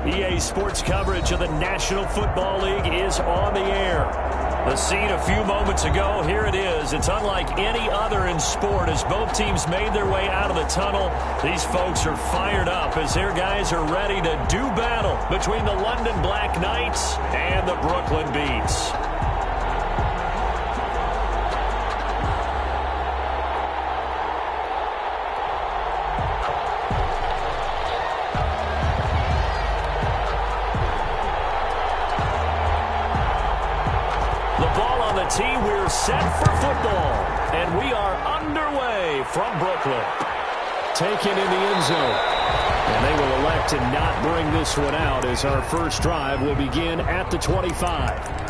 EA Sports coverage of the National Football League is on the air. The scene a few moments ago, here it is. It's unlike any other in sport as both teams made their way out of the tunnel. These folks are fired up as their guys are ready to do battle between the London Black Knights and the Brooklyn Beats. Tee, we're set for football, and we are underway from Brooklyn. Taken in the end zone, and they will elect to not bring this one out as our first drive will begin at the 25.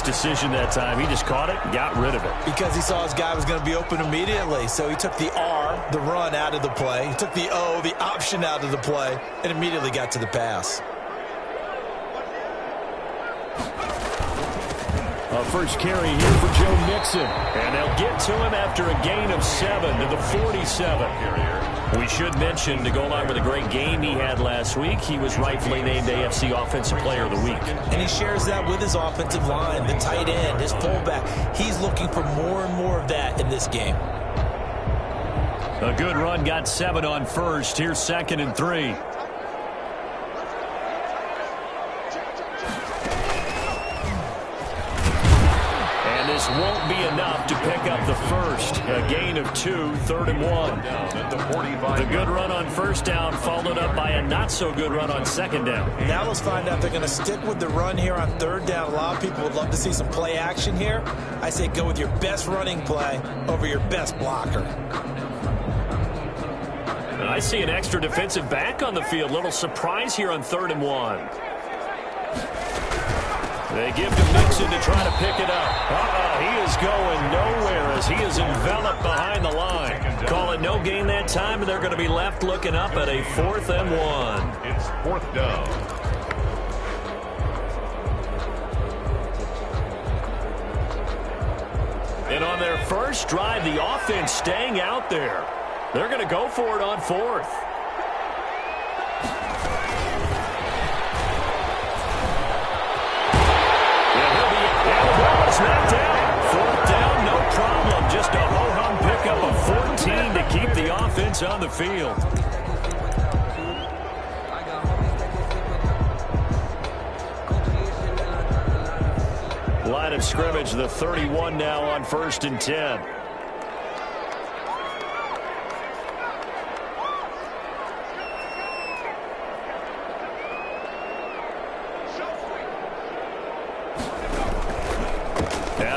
Decision that time. He just caught it and got rid of it. Because he saw his guy was going to be open immediately. So he took the R, the run, out of the play. He took the O, the option, out of the play, and immediately got to the pass. A first carry here for Joe Mixon. And they'll get to him after a gain of 7 to the 47. We should mention, to go along with a great game he had last week, he was rightfully named AFC Offensive Player of the Week. And he shares that with his offensive line, the tight end, his fullback. He's looking for more and more of that in this game. A good run, got 7 on first. Here's 2nd and 3. This won't be enough to pick up the first. A gain of 2, 3rd and 1. The good run on first down followed up by a not-so-good run on second down. Now let's find out if they're going to stick with the run here on 3rd down. A lot of people would love to see some play action here. I say go with your best running play over your best blocker. And I see an extra defensive back on the field. Little surprise here on 3rd and 1. They give to Mixon to try to pick it up. He is going nowhere as he is enveloped behind the line. Call it no gain that time, and they're going to be left looking up at a 4th and 1. It's 4th down. And on their first drive, the offense staying out there. They're going to go for it on 4th. Knocked down. 4th down, no problem. Just a ho-hum pickup of 14 to keep the offense on the field. Line of scrimmage, the 31 now on 1st and 10.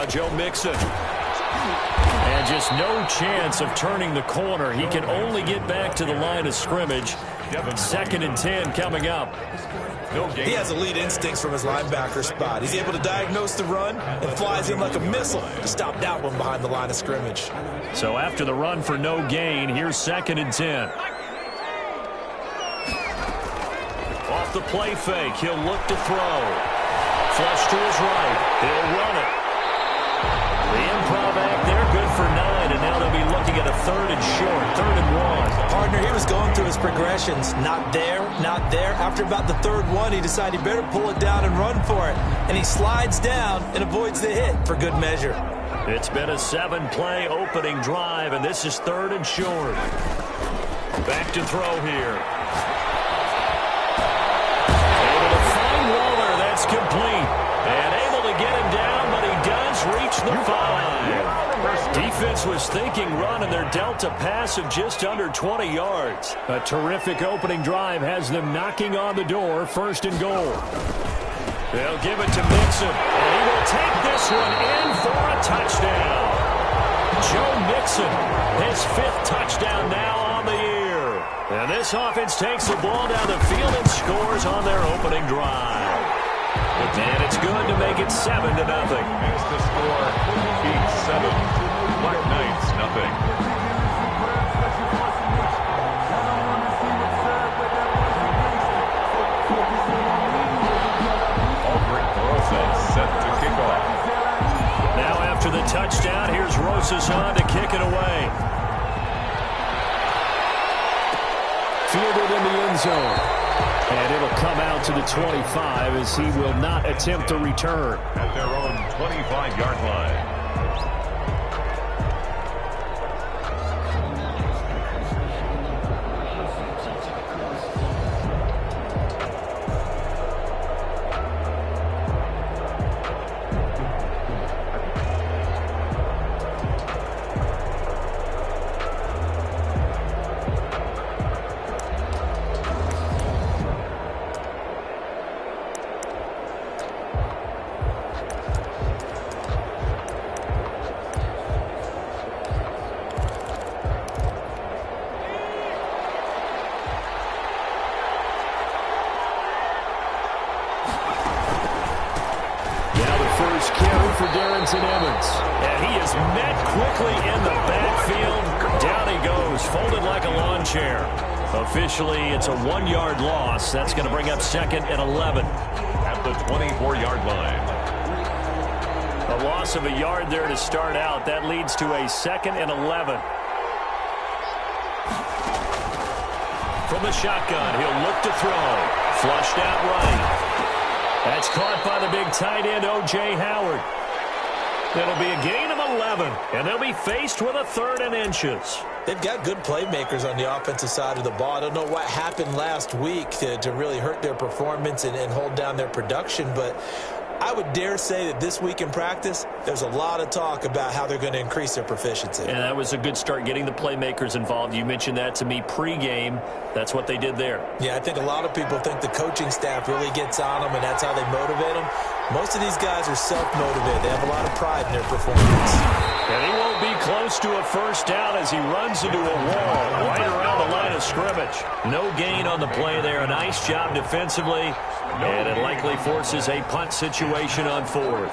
Joe Mixon. And just no chance of turning the corner. He can only get back to the line of scrimmage. 2nd and 10 coming up. He has elite instincts from his linebacker spot. He's able to diagnose the run and flies in like a missile to stop that one behind the line of scrimmage. So after the run for no gain, here's 2nd and 10. Off the play fake, he'll look to throw. Flush to his right. He'll run it. The improv act there, good for 9, and now they'll be looking at a 3rd and short, 3rd and 1. Partner, he was going through his progressions. Not there, not there. After about the 3rd one, he decided he better pull it down and run for it. And he slides down and avoids the hit for good measure. It's been a 7-play opening drive, and this is 3rd and short. Back to throw here. Able to find Waller, that's complete. And able to get him down, but he does reach the 5. Defense was thinking run, and they're dealt a pass of just under 20 yards. A terrific opening drive has them knocking on the door, 1st and goal. They'll give it to Mixon, and he will take this one in for a touchdown. Joe Mixon, his 5th touchdown now on the year. And this offense takes the ball down the field and scores on their opening drive. And it's good to make it 7-0. As the score, Heat 7, Black Knights nothing. Aldrich Rosas set to kick off. Now after the touchdown, here's Rosas on to kick it away. Fielded in the end zone. And it'll come out to the 25 as he will not attempt to return. At their own 25-yard line. And he is met quickly in the backfield. Down he goes, folded like a lawn chair. Officially, it's a 1-yard loss. That's going to bring up 2nd and 11. At the 24-yard line. A loss of a yard there to start out. That leads to a 2nd and 11. From the shotgun, he'll look to throw. Flushed out right. That's caught by the big tight end, O.J. Howard. It'll be a gain of 11, and they'll be faced with a 3rd and inches. They've got good playmakers on the offensive side of the ball. I don't know what happened last week to really hurt their performance and hold down their production, but I would dare say that this week in practice, there's a lot of talk about how they're going to increase their proficiency. And that was a good start, getting the playmakers involved. You mentioned that to me pregame. That's what they did there. Yeah, I think a lot of people think the coaching staff really gets on them, and that's how they motivate them. Most of these guys are self-motivated. They have a lot of pride in their performance. And he won't be close to a first down as he runs into a wall right around the line of scrimmage. No gain on the play there. A nice job defensively. And it likely forces a punt situation on 4th.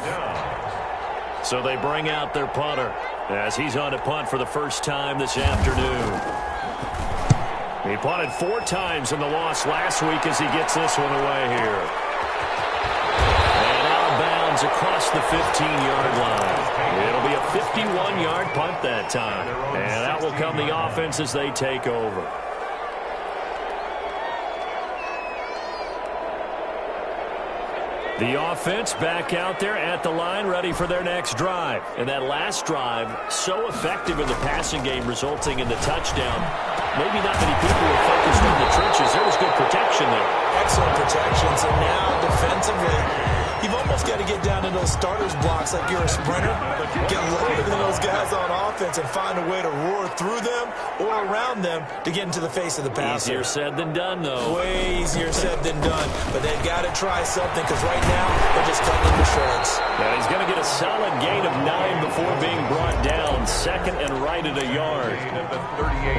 So they bring out their punter as he's on to punt for the first time this afternoon. He punted 4 times in the loss last week as he gets this one away here. And out of bounds across the 15-yard line. It'll be a 51-yard punt that time. And out will come the offense as they take over. The offense back out there at the line, ready for their next drive. And that last drive, so effective in the passing game, resulting in the touchdown. Maybe not many people were focused on the trenches. There was good protection there. Excellent protection. So now, defensively, you've almost got to get down in those starters blocks like you're a sprinter. Get lower than those guys on offense and find a way to roar through them or around them to get into the face of the passer. Easier said than done, though. Way easier said than done. But they've got to try something because right now they're just cutting into shreds. Yeah, he's going to get a solid gain of 9 before being brought down. 2nd and right at a yard.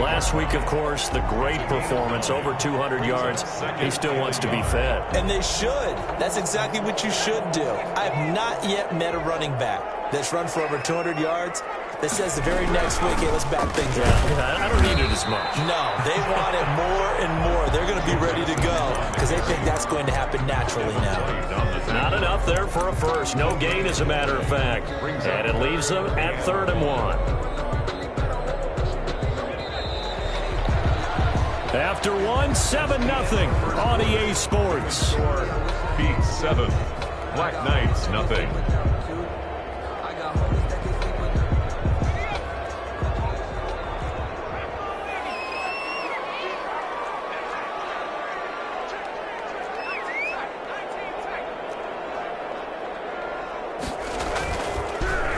Last week, of course, the great performance, over 200 yards. He still wants to be fed. And they should. That's exactly what you should do. I have not yet met a running back that's run for over 200 yards that says the very next week, hey, let's back things up. I don't need it as much. No, they want it more and more. They're going to be ready to go because they think that's going to happen naturally now. Not enough there for a first. No gain, as a matter of fact. And it leaves them at 3rd and 1. After 1, 7-0 on EA Sports. Heat 7, Black Knights nothing.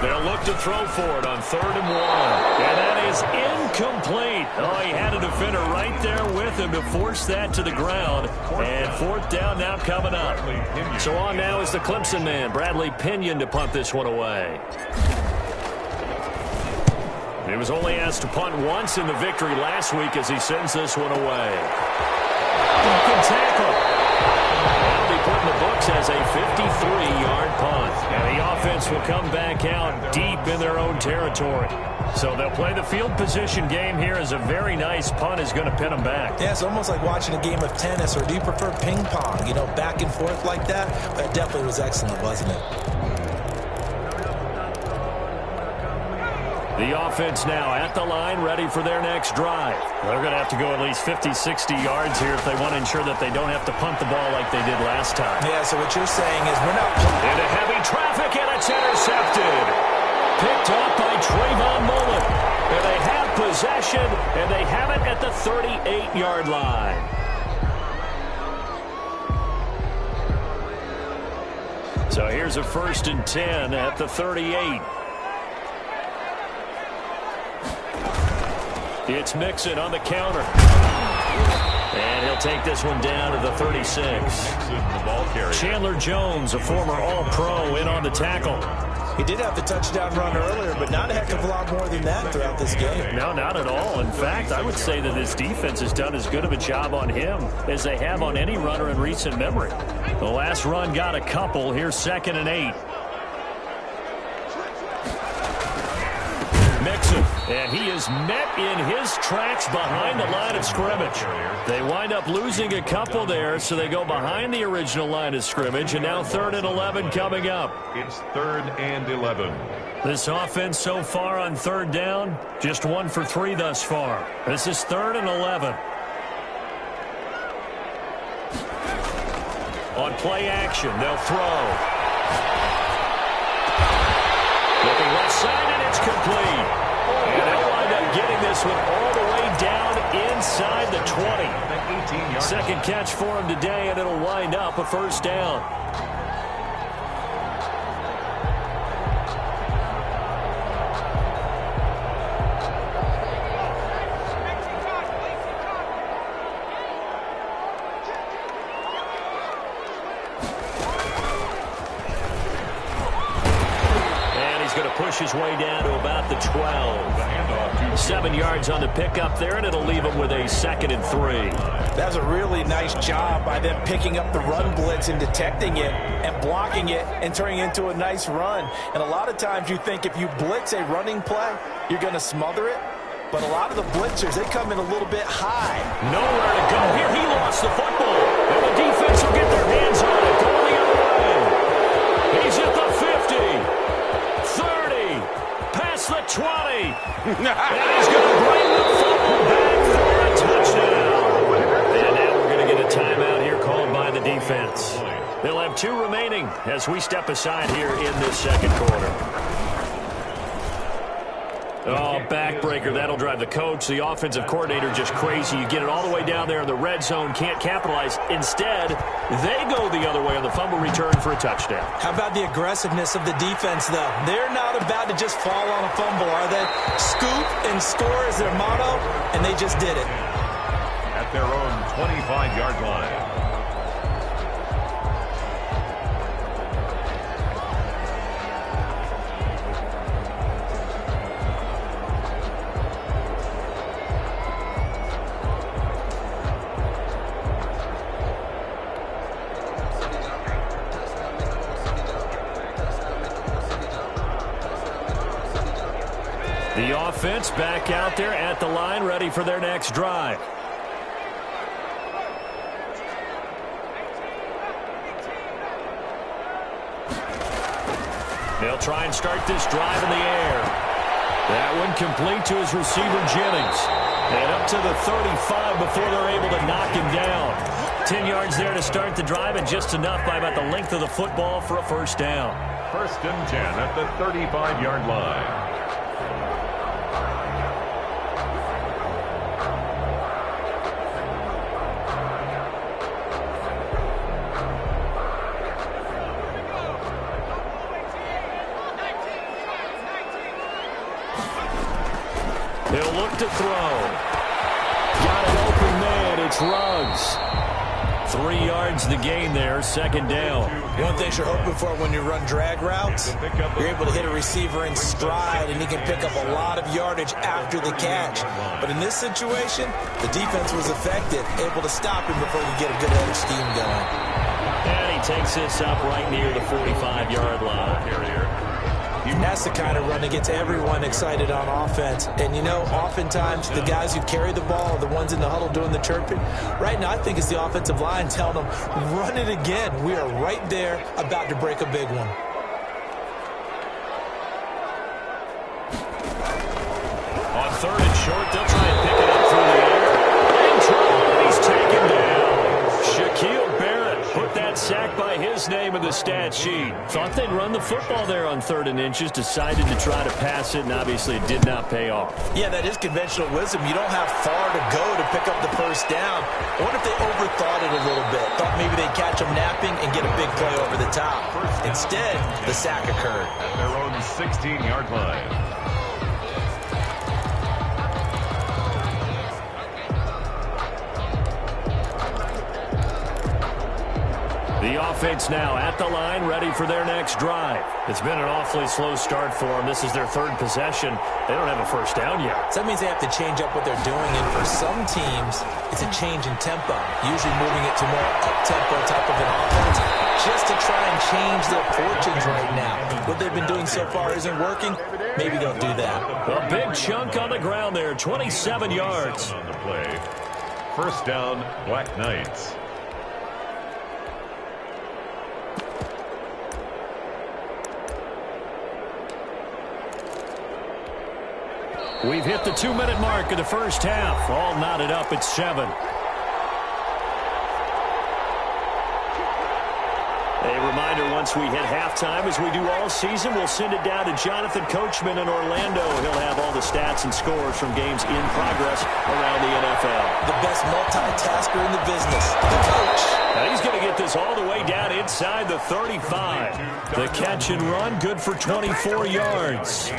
They'll look to throw for it on 3rd and 1. And that is incomplete. Oh, he had a defender right there with him to force that to the ground. And 4th down now coming up. So on now is the Clemson man, Bradley Pinion, to punt this one away. He was only asked to punt once in the victory last week as he sends this one away. Good tackle. That'll be put in the books as a 53-yard punt. And the offense will come back out deep in their own territory. So they'll play the field position game here as a very nice punt is going to pin them back. Yeah, it's almost like watching a game of tennis, or do you prefer ping pong? You know, back and forth like that? That definitely was excellent, wasn't it? The offense now at the line, ready for their next drive. They're going to have to go at least 50, 60 yards here if they want to ensure that they don't have to punt the ball like they did last time. Yeah, so what you're saying is we're not... Into heavy traffic, and it's intercepted. Picked up by Trayvon Mullen. And they have possession, and they have it at the 38-yard line. So here's a 1st and 10 at the 38. It's Mixon on the counter. And he'll take this one down to the 36. Chandler Jones, a former All-Pro, in on the tackle. He did have the touchdown run earlier, but not a heck of a lot more than that throughout this game. No, not at all. In fact, I would say that this defense has done as good of a job on him as they have on any runner in recent memory. The last run got a couple. Here's 2nd and 8. Mixon, and he is met in his tracks behind the line of scrimmage. They wind up losing a couple there, so they go behind the original line of scrimmage, and now 3rd and 11 coming up. It's 3rd and 11. This offense so far on 3rd down, just 1 for 3 thus far. This is 3rd and 11. On play action, they'll throw. Looking left side, and it's complete. And they'll wind up getting this one all the way down inside the 20. Second catch for him today, and it'll wind up a 1st down. Push his way down to about the 12. 7 yards on the pickup there, and it'll leave him with a 2nd and 3. That's a really nice job by them picking up the run blitz and detecting it and blocking it and turning it into a nice run. And a lot of times you think if you blitz a running play, you're going to smother it. But a lot of the blitzers, they come in a little bit high. Nowhere to go here. He lost the football. And the defense will get their hands on it. Going the other way. He's at the 50. 30, past the 20, and he's going to bring the football back for a touchdown. And now we're going to get a timeout here called by the defense. They'll have 2 remaining as we step aside here in this 2nd quarter. Oh, backbreaker. That'll drive the coach, the offensive coordinator, just crazy. You get it all the way down there in the red zone, can't capitalize. Instead, they go the other way on the fumble return for a touchdown. How about the aggressiveness of the defense, though? They're not about to just fall on a fumble, are they? Scoop and score is their motto, and they just did it. At their own 25-yard line. The offense back out there at the line, ready for their next drive. They'll try and start this drive in the air. That one complete to his receiver, Jennings. And up to the 35 before they're able to knock him down. 10 yards there to start the drive, and just enough by about the length of the football for a 1st down. 1st and 10 at the 35-yard line. He'll look to throw. Got an open man. It's Ruggs. 3 yards the gain there, second down. One thing you're hoping for when you run drag routes, you're able to hit a receiver in stride, and he can pick up a lot of yardage after the catch. But in this situation, the defense was effective, able to stop him before he could get a good head of steam going. And he takes this up right near the 45-yard line. That's the kind of run that gets everyone excited on offense. And, you know, oftentimes the guys who carry the ball are the ones in the huddle doing the chirping. Right now, I think it's the offensive line telling them, run it again. We are right there about to break a big one. On 3rd and short, they'll try and pick it up through the air. In trouble, and he's taken down. Shaquille Barrett put that sack by his name in the stat sheet. Thought they'd run the football there on 3rd and inches, decided to try to pass it, and obviously it did not pay off. Yeah, that is conventional wisdom. You don't have far to go to pick up the first down. I wonder if they overthought it a little bit. Thought maybe they'd catch him napping and get a big play over the top. Instead, the sack occurred. At their own 16-yard line. The offense now at the line, ready for their next drive. It's been an awfully slow start for them. This is their 3rd possession. They don't have a first down yet. So that means they have to change up what they're doing, and for some teams, it's a change in tempo, usually moving it to more up-tempo type of an offense, just to try and change their fortunes right now. What they've been doing so far isn't working. Maybe they'll do that. A big chunk on the ground there, 27 yards. On the play. First down, Black Knights. We've hit the 2-minute mark of the first half. All knotted up at 7. A reminder, once we hit halftime, as we do all season, we'll send it down to Jonathan Coachman in Orlando. He'll have all the stats and scores from games in progress around the NFL. The best multitasker in the business, the coach. Now he's going to get this all the way down inside the 35. The catch and run, good for 24 yards.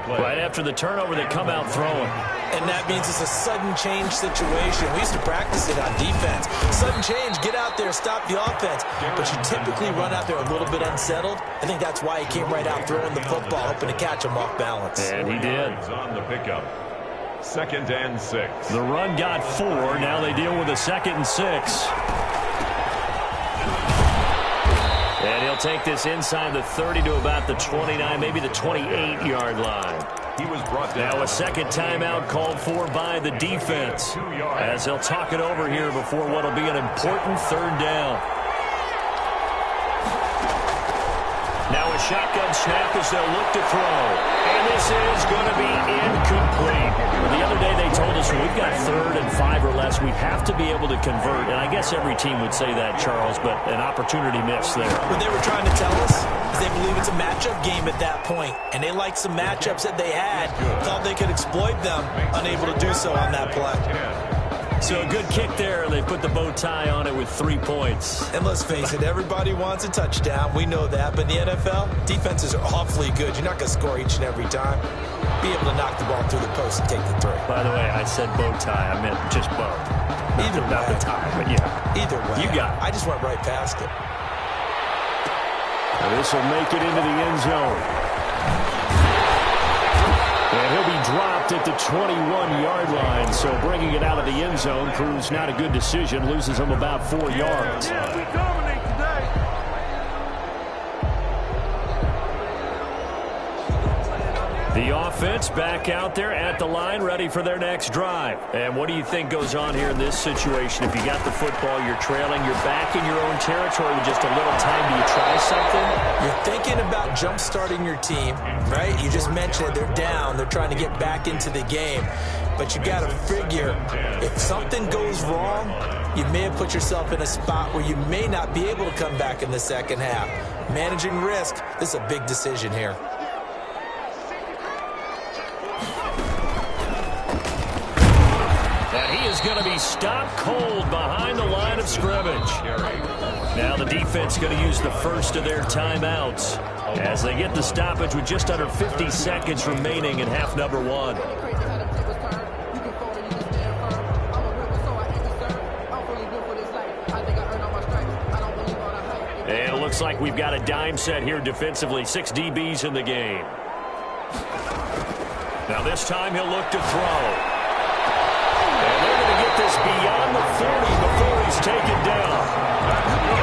Right after the turnover, they come out throwing. And that means it's a sudden change situation. We used to practice it on defense. Sudden change, get out there, stop the offense. But you typically run out there a little bit unsettled. I think that's why he came right out throwing the football, hoping to catch him off balance. And he did. On the pickup. 2nd and 6. The run got 4. Now they deal with a 2nd and 6. And he'll take this inside the 30 to about the 29, maybe the 28-yard line. He was brought down. Now a second timeout called for by the defense, as they'll talk it over here before what will be an important 3rd down. Now a shotgun snap as they'll look to throw. And this is going to be incomplete. The other day they told us we've got 3rd and 5 or less. We have to be able to convert. And I guess every team would say that, Charles, but an opportunity missed there. What they were trying to tell us is they believe it's a matchup game at that point. And they liked some matchups that they had. Thought they could exploit them. Unable to do so on that play. So a good kick there. They put the bow tie on it with 3 points. And let's face it, everybody wants a touchdown. We know that. But in the NFL, defenses are awfully good. You're not going to score each and every time. Be able to knock the ball through the post and take the 3. By the way, I said bow tie. I meant just bow. Either way. Not the tie, but yeah. Either way. You got it. I just went right past it. This will make it into the end zone. And he'll be dropped at the 21-yard line. So bringing it out of the end zone proves not a good decision. Loses him about 4 yards. Yeah, we dominate today. The offense back out there at the line, ready for their next drive. And what do you think goes on here in this situation? If you got the football, you're trailing, you're back in your own territory with just a little time. Do you try something? You're thinking about jump-starting your team, right? You just mentioned it. They're down. They're trying to get back into the game. But you got to figure, if something goes wrong, you may have put yourself in a spot where you may not be able to come back in the second half. Managing risk, this is a big decision here. And he is going to be stopped cold behind the line of scrimmage. Now the defense going to use the first of their timeouts as they get the stoppage with just under 50 seconds remaining in half number 1. looks like we've got a dime set here defensively. 6 DBs in the game. Now this time he'll look to throw. And they're going to get this beyond the 40 before he's taken down.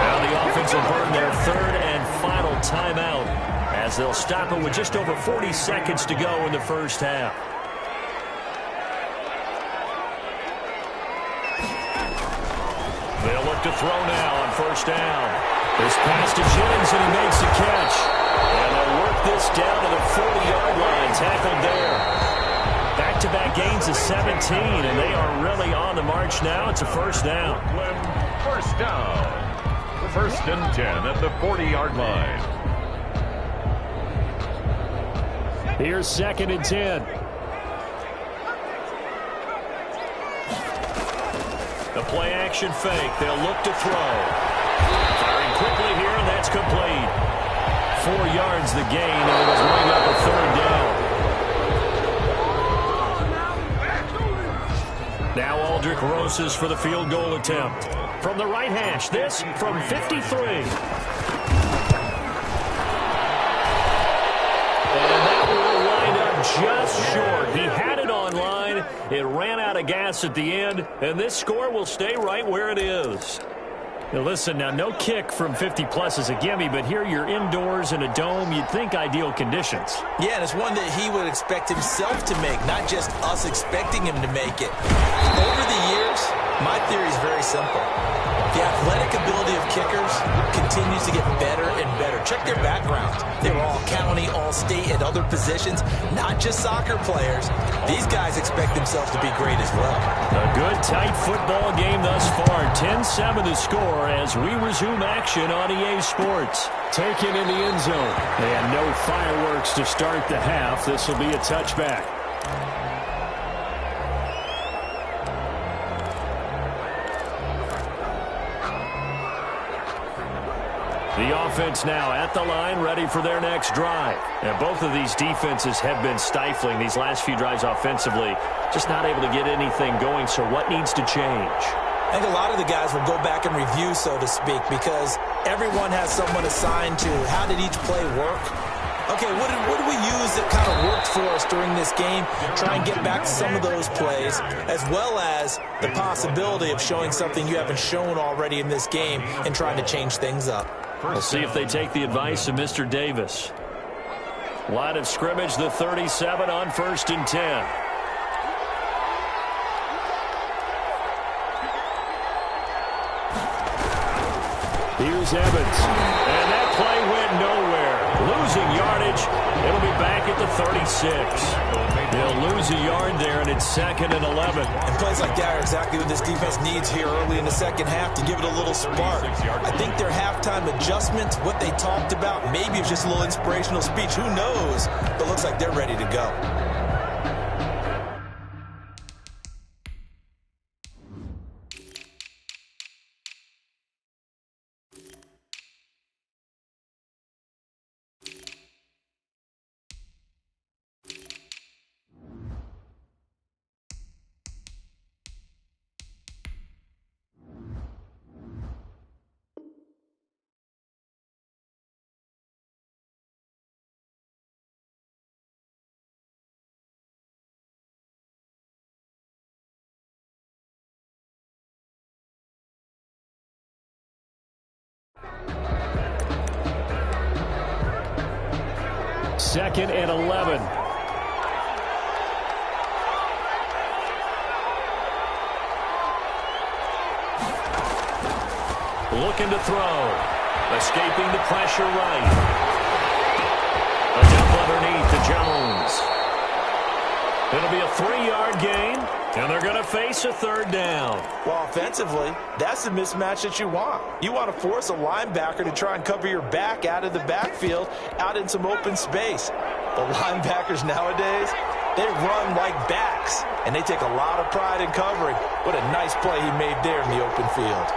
Now the offense will burn their third and final timeout as they'll stop it with just over 40 seconds to go in the first half. They'll look to throw now on first down. This pass to Jennings, and he makes the catch. And they'll work this down to the 40-yard line, tackled there. Back-to-back gains of 17, and they are really on the march now. It's a first down. First down. First and 10 at the 40-yard line. Here's second and 10. The play-action fake. They'll look to throw. Firing quickly here, and that's complete. 4 yards the gain, and it'll bring up a third down. Now Aldrick Rosas for the field goal attempt. From the right hash, this from 53. And that will wind up just short. He had it on line. It ran out of gas at the end, and this score will stay right where it is. Now listen, now no kick from 50-plus is a gimme, but here you're indoors in a dome. You'd think ideal conditions. Yeah, and it's one that he would expect himself to make, not just us expecting him to make it. Over the years, my theory is very simple. The athletic ability of kickers continues to get better and better. Check their backgrounds. They were all county, all state, at other positions, not just soccer players. These guys expect themselves to be great as well. A good, tight football game thus far. 10-7 the score as we resume action on EA Sports. Taken in the end zone. And no fireworks to start the half. This will be a touchback. The offense now at the line, ready for their next drive. And both of these defenses have been stifling these last few drives offensively. Just not able to get anything going, so what needs to change? I think a lot of the guys will go back and review, so to speak, because everyone has someone assigned to how did each play work. Okay, what did we use that kind of worked for us during this game? Try and get back to some of those plays, as well as the possibility of showing something you haven't shown already in this game and trying to change things up. We'll see if they take the advice of Mr. Davis. Line of scrimmage, the 37 on first and 10. Here's Evans. And that play went nowhere. Losing yardage. It'll be back at the 36. They'll lose a yard there, and it's second and 11. And plays like that are exactly what this defense needs here early in the second half to give it a little spark. I think their halftime adjustment, what they talked about, maybe it's just a little inspirational speech. Who knows? But looks like they're ready to go. Second and 11. Looking to throw. Escaping the pressure right. A dump underneath to Jones. It'll be a 3-yard gain, and they're going to face a third down. Well, offensively, that's the mismatch that you want. You want to force a linebacker to try and cover your back out of the backfield, out in some open space. The linebackers nowadays, they run like backs, and they take a lot of pride in covering. What a nice play he made there in the open field.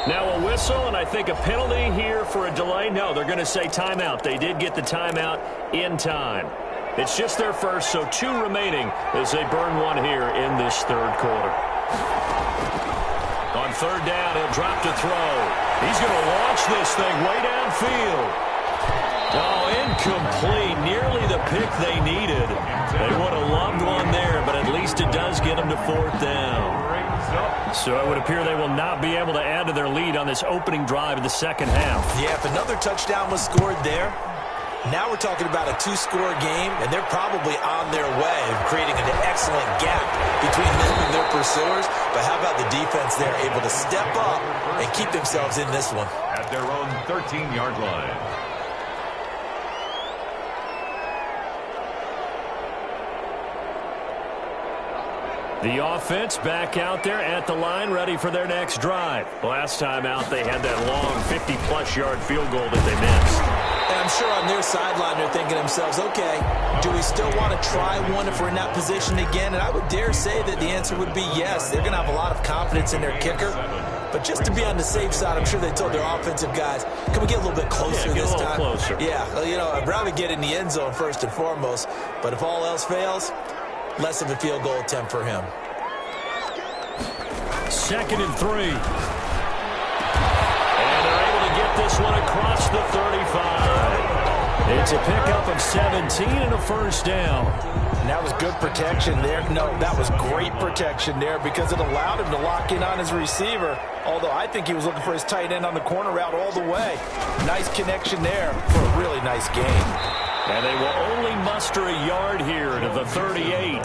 Now a whistle, and I think a penalty here for a delay. No, they're going to say timeout. They did get the timeout in time. It's just their first, so 2 remaining as they burn one here in this third quarter. On third down, he'll drop to throw. He's going to launch this thing way downfield. Oh, incomplete. Nearly the pick they needed. They would have loved one there, but at least it does get them to fourth down. So it would appear they will not be able to add to their lead on this opening drive of the second half. Yeah, if another touchdown was scored there, now we're talking about a 2-score game, and they're probably on their way of creating an excellent gap between them and their pursuers. But how about the defense there, able to step up and keep themselves in this one? At their own 13-yard line. The offense back out there at the line, ready for their next drive. Last time out, they had that long 50-plus yard field goal that they missed. And I'm sure on their sideline they're thinking to themselves, okay, do we still want to try one if we're in that position again? And I would dare say that the answer would be yes. They're going to have a lot of confidence in their kicker. But just to be on the safe side, I'm sure they told their offensive guys, can we get a little bit closer this time? Closer. Yeah, you know, I'd rather get in the end zone first and foremost. But if all else fails, less of a field goal attempt for him. 2nd and 3. And they're able to get this one across the 35. It's a pickup of 17 and a first down. And that was good protection there. No, that was great protection there because it allowed him to lock in on his receiver. Although I think he was looking for his tight end on the corner route all the way. Nice connection there for a really nice gain. And they will only muster a yard here to the 38.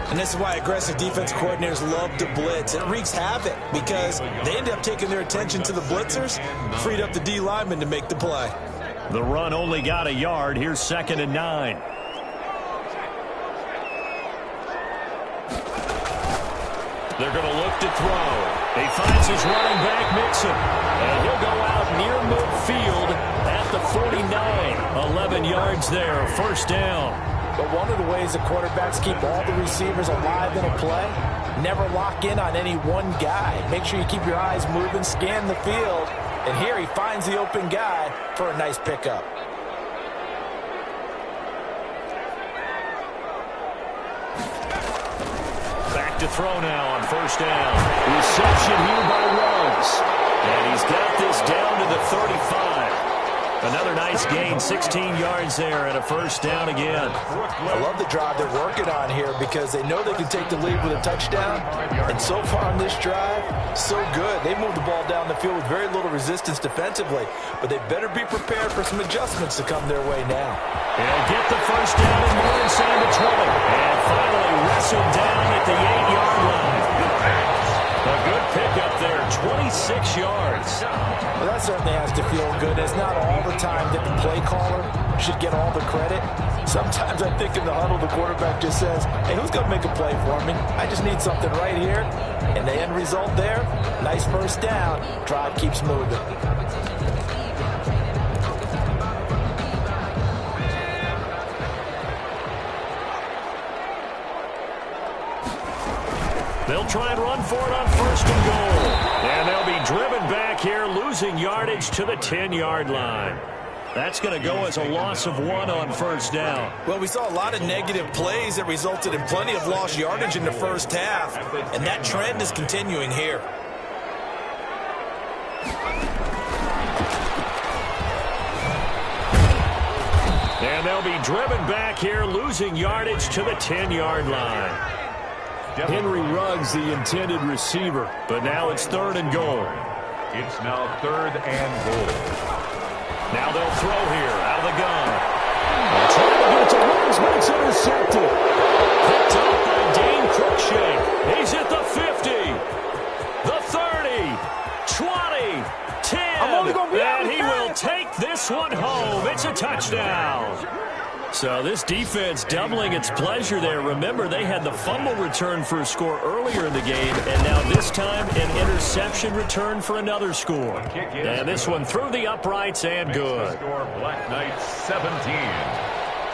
And this is why aggressive defense coordinators love to blitz. It wreaks havoc because they end up taking their attention to the blitzers, freed up the D lineman to make the play. The run only got a yard. Here's 2nd and 9. They're going to look to throw. He finds his running back, Mixon. And he'll go out near midfield at the 49. 11 yards there, first down. But one of the ways the quarterbacks keep all the receivers alive in a play, never lock in on any one guy. Make sure you keep your eyes moving, scan the field. And here he finds the open guy for a nice pickup. Back to throw now on first down. Reception here by Ruggs. And he's got this down to the 35. Another nice gain, 16 yards there and a first down again. I love the drive they're working on here because they know they can take the lead with a touchdown. And so far on this drive, so good. They moved the ball down the field with very little resistance defensively. But they better be prepared for some adjustments to come their way now. They'll get the first down and more inside the 20. And finally wrestled down at the 8-yard line. A good pickup there, 26 yards. Well, that certainly has to feel good. It's not all the time that the play caller should get all the credit. Sometimes I think in the huddle, the quarterback just says, hey, who's going to make a play for me? I just need something right here. And the end result there, nice first down. Drive keeps moving. They'll try and run for it on first and goal. And they'll be driven back here, losing yardage to the 10-yard line. That's going to go as a loss of 1 on first down. Well, we saw a lot of negative plays that resulted in plenty of lost yardage in the first half. And that trend is continuing here. And they'll be driven back here, losing yardage to the 10-yard line. Henry Ruggs, the intended receiver, but now it's 3rd and goal. It's now 3rd and goal. Now they'll throw here out of the gun. They're trying to get it to Ruggs, but it's intercepted. Picked up by Dane Cruikshank. He's at the 50, the 30, 20, 10, and he will take this one home. It's a touchdown. So this defense doubling its pleasure there. Remember, they had the fumble return for a score earlier in the game, and now this time an interception return for another score. And this one through the uprights and good. Score Black Knights 17.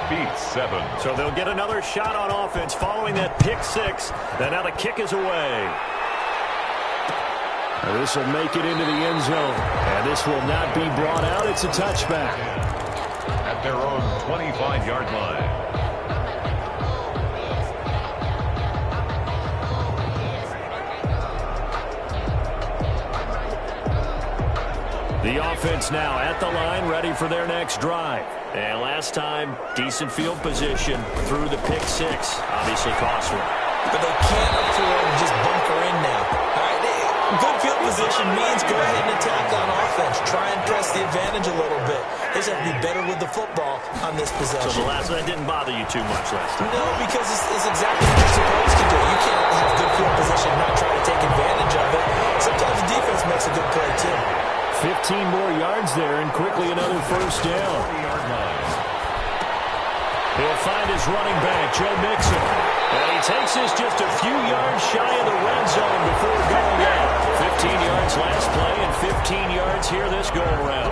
Beats 7. So they'll get another shot on offense following that pick 6. And now the kick is away. This will make it into the end zone. And this will not be brought out. It's a touchback. At their own 25-yard line. The offense now at the line, ready for their next drive. And last time, decent field position through the pick six. Obviously costly. But they can't afford to just bunker in now. All right, good field position means go ahead and attack on offense. Try and press the advantage a little bit. They just have to be better with the football on this possession. So the last one didn't bother you too much last time? No, because it's exactly what you're supposed to do. You can't have good field position and not try to take advantage of it. Sometimes the defense makes a good play, too. 15 more yards there, and quickly another first down. He'll find his running back, Joe Mixon. And he takes this just a few yards shy of the red zone before going out. 15 yards last play and 15 yards here this go-around.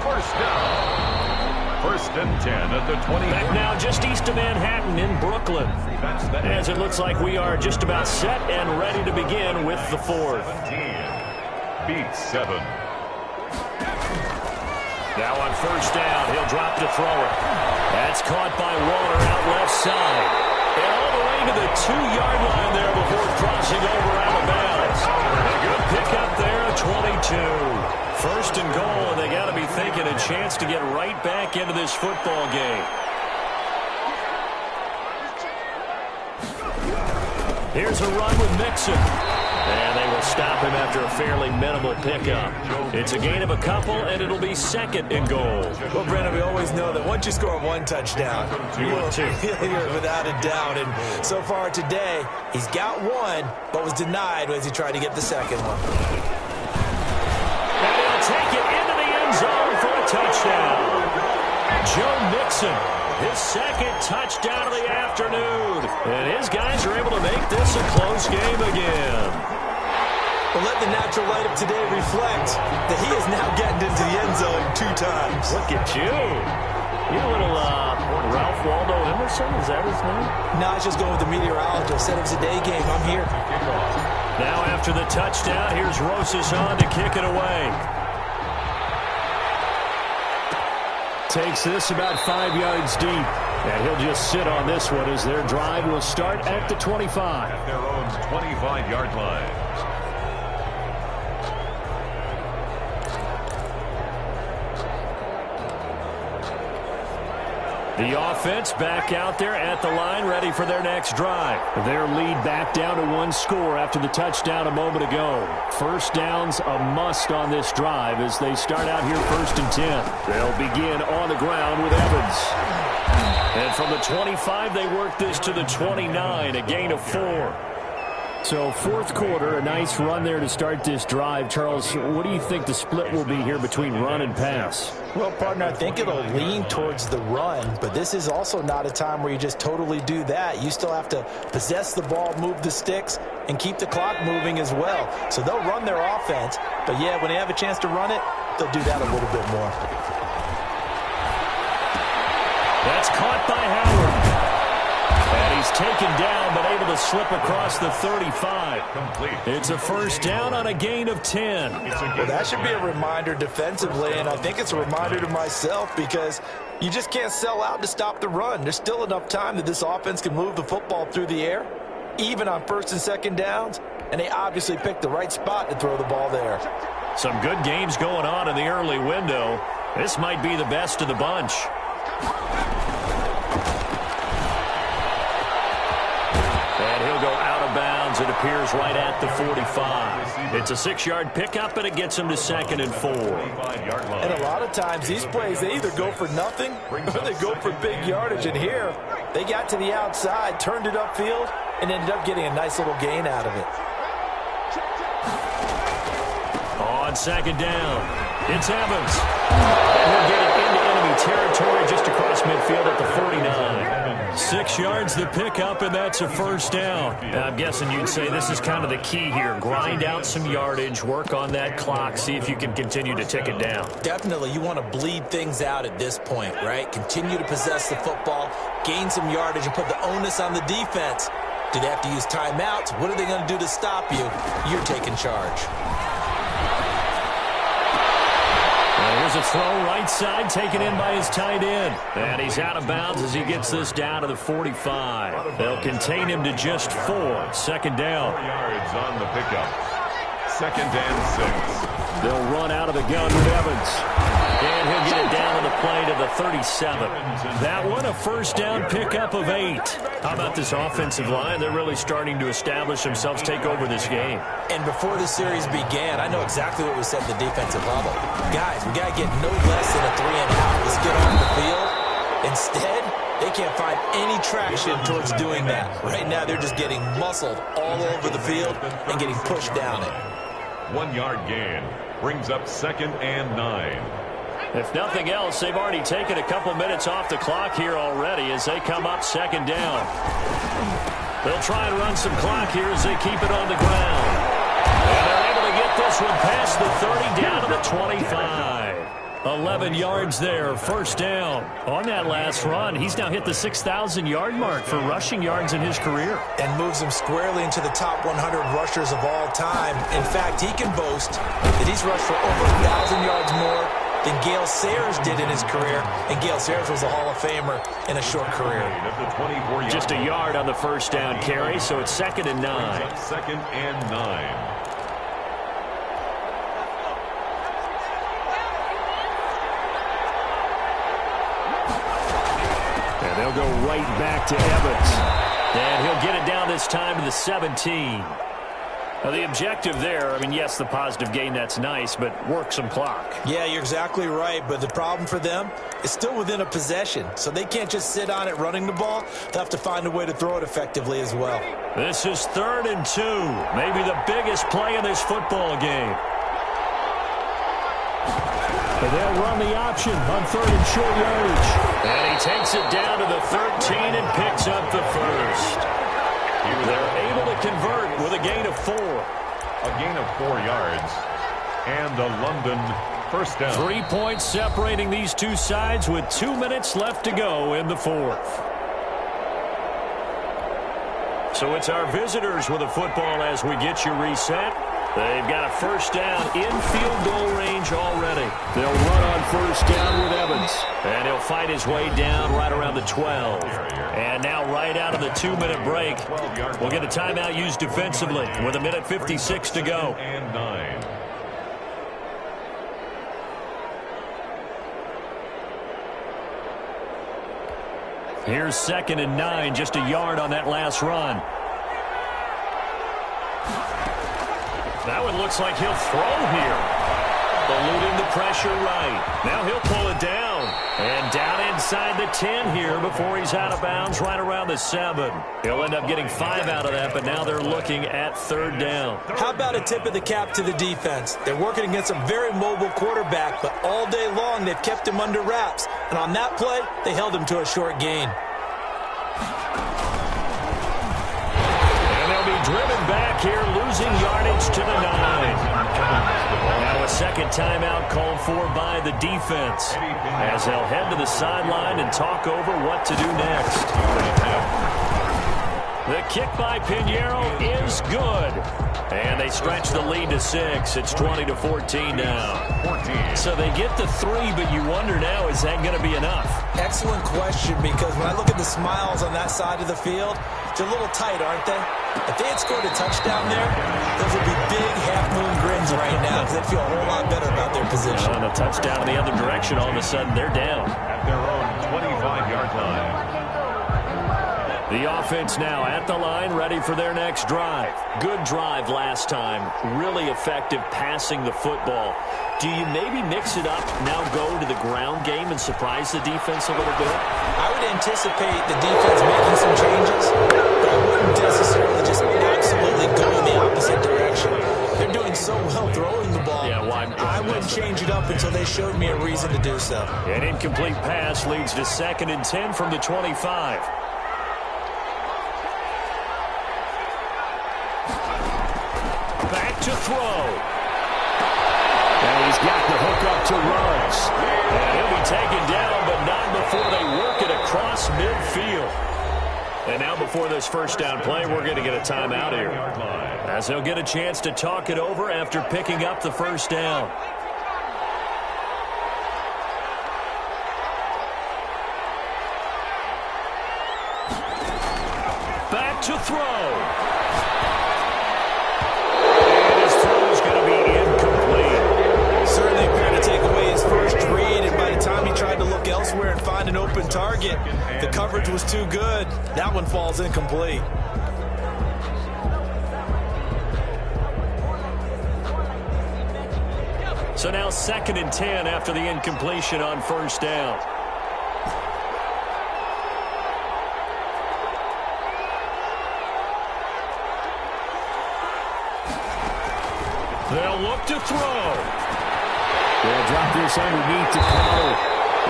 First down. First and 10 at the 20. Back now just east of Manhattan in Brooklyn. As it looks like we are just about set and ready to begin with the fourth. 17 beats 7. Now on first down, he'll drop to throw it. That's caught by Waller out left side. And all the way to the 2-yard line there before crossing over out of bounds. A good pickup there, 22. First and goal, and they got to be thinking a chance to get right back into this football game. Here's a run with Mixon. And they will stop him after a fairly minimal pickup. It's a gain of a couple, and it'll be second and goal. Well, Brandon, we always know that once you score one touchdown, you are a failure without a doubt. And so far today, he's got one, but was denied as he tried to get the second one. And he'll take it into the end zone for a touchdown. Joe Mixon, his second touchdown of the afternoon. And his guys are able to make this a close game again. Well, let the natural light of today reflect that he is now getting into the end zone 2 times. Look at you. You're a little Ralph Waldo Emerson, is that his name? No, I was just going with the meteorologist. Said it was a day game. I'm here. Now after the touchdown, here's Rosas on to kick it away. Takes this about 5 yards deep. And he'll just sit on this one as their drive will start at the 25. At their own 25-yard line. The offense back out there at the line, ready for their next drive. Their lead back down to 1 score after the touchdown a moment ago. First down's a must on this drive as they start out here first and 10. They'll begin on the ground with Evans. And from the 25, they work this to the 29, a gain of 4. So fourth quarter, a nice run there to start this drive. Charles, what do you think the split will be here between run and pass? Well, partner, I think it'll lean towards the run, but this is also not a time where you just totally do that. You still have to possess the ball, move the sticks, and keep the clock moving as well. So they'll run their offense, but yeah, when they have a chance to run it, they'll do that a little bit more. That's caught by Howard. And he's taken down, but able to slip across the 35. Complete. It's a first down on a gain of 10. Well, that should be a reminder defensively, and I think it's a reminder to myself because you just can't sell out to stop the run. There's still enough time that this offense can move the football through the air, even on first and second downs, and they obviously picked the right spot to throw the ball there. Some good games going on in the early window. This might be the best of the bunch. It appears right at the 45. It's a 6-yard pickup, and it gets him to second and 4. And a lot of times, these plays, they either go for nothing or they go for big yardage. And here, they got to the outside, turned it upfield, and ended up getting a nice little gain out of it. On second down, it's Evans. And he'll get it into enemy territory just across midfield at the 49. 6 yards the pickup, and that's a first down. And I'm guessing you'd say this is kind of the key here. Grind out some yardage, work on that clock, see if you can continue to tick it down. Definitely, you want to bleed things out at this point, right? Continue to possess the football, gain some yardage, and put the onus on the defense. Do they have to use timeouts? What are they going to do to stop you? You're taking charge. And here's a throw right side taken in by his tight end. And he's out of bounds as he gets this down to the 45. They'll contain him to just 4. Second down. 4 yards on the pickup. 2nd and 6. They'll run out of the gun with Evans. And he'll get it down to the play to the 37. That one, a first down pickup of 8. How about this offensive line? They're really starting to establish themselves, take over this game. And before the series began, I know exactly what we said at the defensive level. Guys, we got to get no less than a 3-and-out. Let's get off the field. Instead, they can't find any traction towards doing that. Right now, they're just getting muscled all over the field and getting pushed down it. 1 yard gain. Brings up 2nd and 9. If nothing else, they've already taken a couple minutes off the clock here already as they come up 2nd down. They'll try and run some clock here as they keep it on the ground. And they're able to get this one past the 30 down to the 25. 11 yards there, first down. On that last run, he's now hit the 6,000-yard mark for rushing yards in his career. And moves him squarely into the top 100 rushers of all time. In fact, he can boast that he's rushed for over 1,000 yards more than Gale Sayers did in his career. And Gale Sayers was a Hall of Famer in a short career. Just a yard on the first down carry, so it's 2nd and 9. 2nd and 9. They'll go right back to Evans. And he'll get it down this time to the 17. Now, the objective there, I mean, yes, the positive gain, that's nice, but work some clock. Yeah, you're exactly right, but the problem for them is still within a possession, so they can't just sit on it running the ball. They'll have to find a way to throw it effectively as well. This is 3rd and 2, maybe the biggest play in this football game. And they'll run the option on 3rd and short yardage. And he takes it down to the 13 and picks up the first. They're able to convert with a gain of 4. A gain of 4 yards. And a London first down. 3 points separating these two sides with 2 minutes left to go in the 4th. So it's our visitors with the football as we get you reset. They've got a first down in field goal range already. They'll run on first down with Evans. And he'll fight his way down right around the 12. And now right out of the 2-minute break, we'll get a timeout used defensively with 1:56 to go. And 9. Here's 2nd and 9, just a yard on that last run. That one looks like he'll throw here. Eluding the pressure right. Now he'll pull it down. And down inside the 10 here before he's out of bounds right around the 7. He'll end up getting 5 out of that, but now they're looking at 3rd down. How about a tip of the cap to the defense? They're working against a very mobile quarterback, but all day long they've kept him under wraps. And on that play, they held him to a short gain. And they'll be driven back here, losing yardage to the 9. Now a second timeout called for by the defense as they'll head to the sideline and talk over what to do next. The kick by Pinheiro is good. And they stretch the lead to 6. It's 20-14 now. So they get the 3, but you wonder now, is that going to be enough? Excellent question, because when I look at the smiles on that side of the field, they're a little tight, aren't they? If they had scored a touchdown there, those would be big half-moon grins right now because they'd feel a whole lot better about their position. On a touchdown in the other direction, all of a sudden they're down. At their own 25-yard line. The offense now at the line, ready for their next drive. Good drive last time. Really effective passing the football. Do you maybe mix it up, now go to the ground game and surprise the defense a little bit? I would anticipate the defense making some changes, but I wouldn't necessarily just absolutely go in the opposite direction. They're doing so well throwing the ball. Yeah, why? I wouldn't change it up until they showed me a reason to do so. An incomplete pass leads to 2nd and 10 from the 25. Back to throw. And he's got the hook up to Ruggs. And he'll be taken down, but not before they work it across midfield. And now before this first down play, we're going to get a timeout here, as they'll get a chance to talk it over after picking up the first down. to throw. And his throw is going to be incomplete. Certainly appeared to take away his first read, and by the time he tried to look elsewhere and find an open target, the coverage was too good. That one falls incomplete. So now 2nd and 10 after the incompletion on first down. They'll look to throw. They'll drop this underneath to Connell.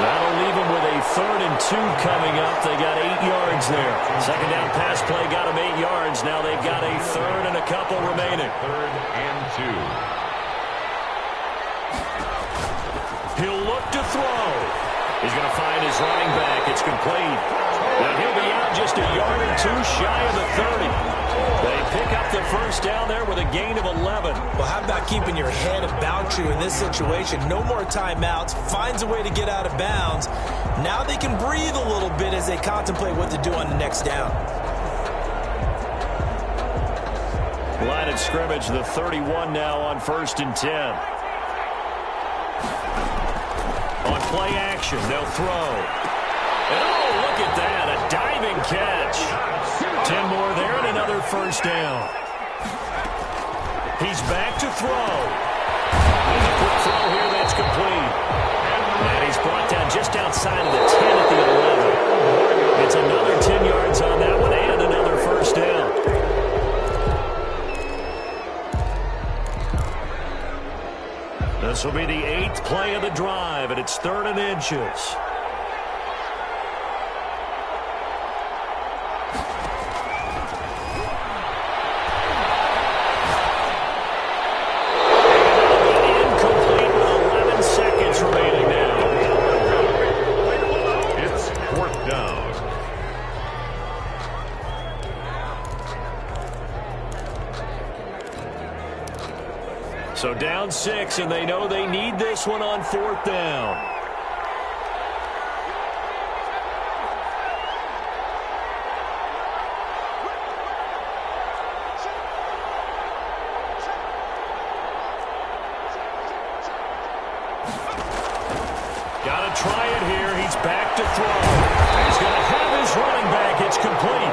That'll leave them with a 3rd and 2 coming up. They got 8 yards there. 2nd down pass play got them 8 yards. Now they've got a 3rd and a couple remaining. 3rd and 2. He'll look to throw. He's going to find his running back. It's complete. Now he'll be out just a yard or 2 shy of the 30. They pick up the first down there with a gain of 11. Well, how about keeping your head about you in this situation? No more timeouts. Finds a way to get out of bounds. Now they can breathe a little bit as they contemplate what to do on the next down. Line of scrimmage, the 31 now on 1st and 10. On play action, they'll throw. And oh, look at that, a diving catch. 10 more there and another first down. He's back to throw. There's a quick throw here that's complete. And he's brought down just outside of the 10 at the 11. It's another 10 yards on that one and another first down. This will be the 8th play of the drive, and it's 3rd and inches. Incomplete with 11 seconds remaining now. It's 4th down. So down 6, and they know they need this one on 4th down. Got to try it here. He's back to throw. He's going to have his running back. It's complete.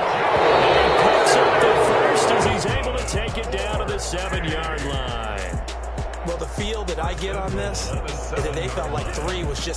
And he picks up the first as he's able to take it down to the 7-yard line. Well, the feel that I get on this is that they felt like 3 was just